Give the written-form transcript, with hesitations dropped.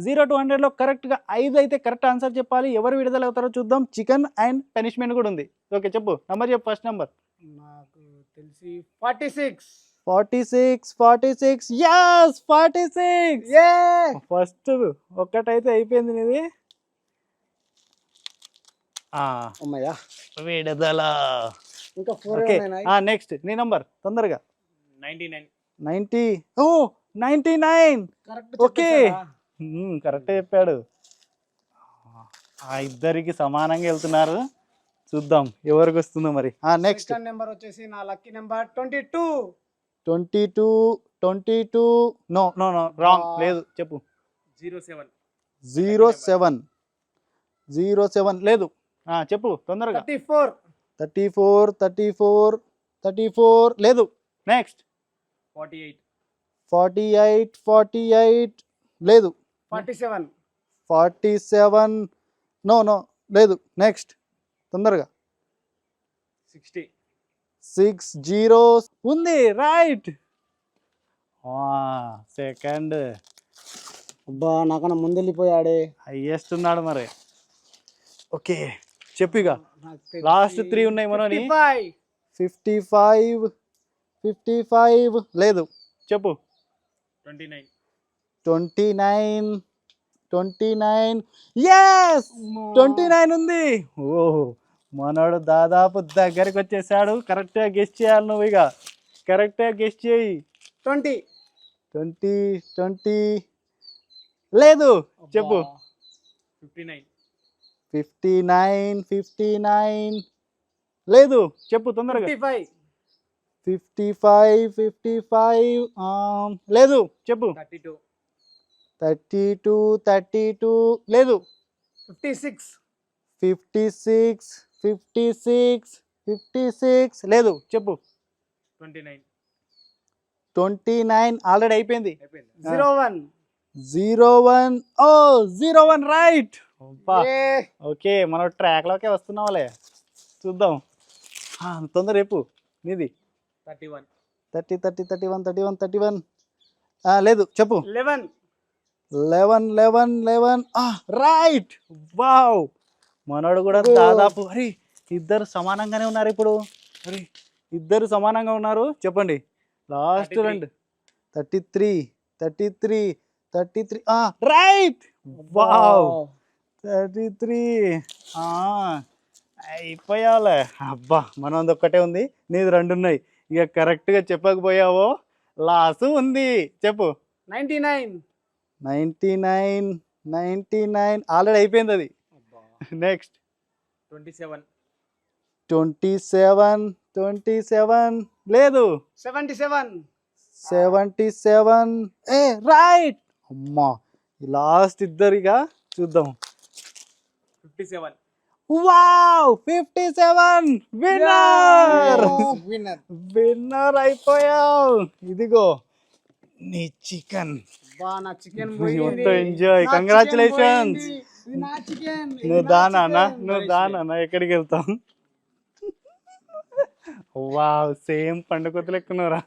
0-100లో కరెక్ట్గా 5 అయితే correct answer చెప్పాలి. ఎవరు విడుదల అవుతారో చూద్దాం. చికెన్ అండ్ పనిష్మెంట్ కూడా ఉంది. ఓకే చెప్పు, నంబర్ చెప్పు. ఫస్ట్ నంబర్ నాకు తెలిసి 46. 46. yes 46. ఏ ఫస్ట్ ఒక్కటైతే అయిపోయింది నీది. అమ్మయ్యా, విడుదల. ఇంకా 4 ఓకే ఉన్నాయి. నెక్స్ట్ నీ నంబర్ తొందరగా. 99. 90. ఓ 99. కరెక్ట్ ఓకే కరెక్ట్ చెప్పాడు. ఆ ఇద్దరికి సమానంగా వెళ్తున్నారు. చూద్దాం ఎవరికి వస్తుందో మరి. నెక్స్ట్ సెకండ్ నెంబర్ వచ్చేసి నా లక్కీ నెంబర్ 22. 22. No wrong. లేదు చెప్పు. 07. 07 లేదు. చెప్పు తొందరగా. 34. 34 లేదు. నెక్స్ట్ 48. 48 లేదు. 47. నో లేదు. నెక్స్ట్ తొందరగా. 60. 60 ఉంది. రైట్. సెకండ్ అబ్బా, నాకన్నా ముందు వెళ్ళిపోయాడే. హైయెస్ట్ ఉన్నాడు మరి. ఓకే చెప్పిగా. లాస్ట్ 3 ఉన్నాయి మనోని. 55 లేదు. చెప్పు. 29. 29 yes 29 ఉంది. ఓహో మనోడు దాదాపు దగ్గరికి వచ్చేసాడు. కరెక్ట్గా గెస్ట్ చేయాలి నువ్వు. ఇక కరెక్ట్గా గెస్ట్ చేయి. 20 లేదు. చెప్పు. 59 లేదు. చెప్పు తొందరగా. 55 లేదు. చెప్పు. 32 లేదు. 56 లేదు. చెప్పు. 29 ఆల్రెడీ అయిపోయింది. 01 01 రైట్. ఓకే మనం ట్రాక్ లోకే వస్తున్నావులే. చూద్దాం తొందర చెప్పు నీది. 31. 31 లేదు. చెప్పు. 11 రైట్. వావ్ మనోడు కూడా దాదాపు. అరే ఇద్దరు సమానంగానే ఉన్నారు ఇప్పుడు. అరే ఇద్దరు సమానంగా ఉన్నారు. చెప్పండి లాస్ట్ 33. 33 రైట్. వావ్ 33 అయిపోయాలే. అబ్బా మనది ఒక్కటే ఉంది, నీది 2 ఉన్నాయి. ఇక కరెక్ట్గా చెప్పకపోయావో లాస్ ఉంది. చెప్పు. 99 ఆల్రెడీ అయిపోయింది అది. నెక్స్ట్ 27 లేదు. 77 రైట్. అమ్మా లాస్ట్ ఇద్దరిగా. చూద్దాం. 57. వావ్ 57 విన్నర్ అయిపోయావు. ఇదిగో నీ చికెన్. ఎంజాయ్. కంగ్రాచులేషన్స్. నువ్వు దానా ఎక్కడికి వెళ్తావు. వావ్ సేమ్ పండుగ లెక్కున్నారా.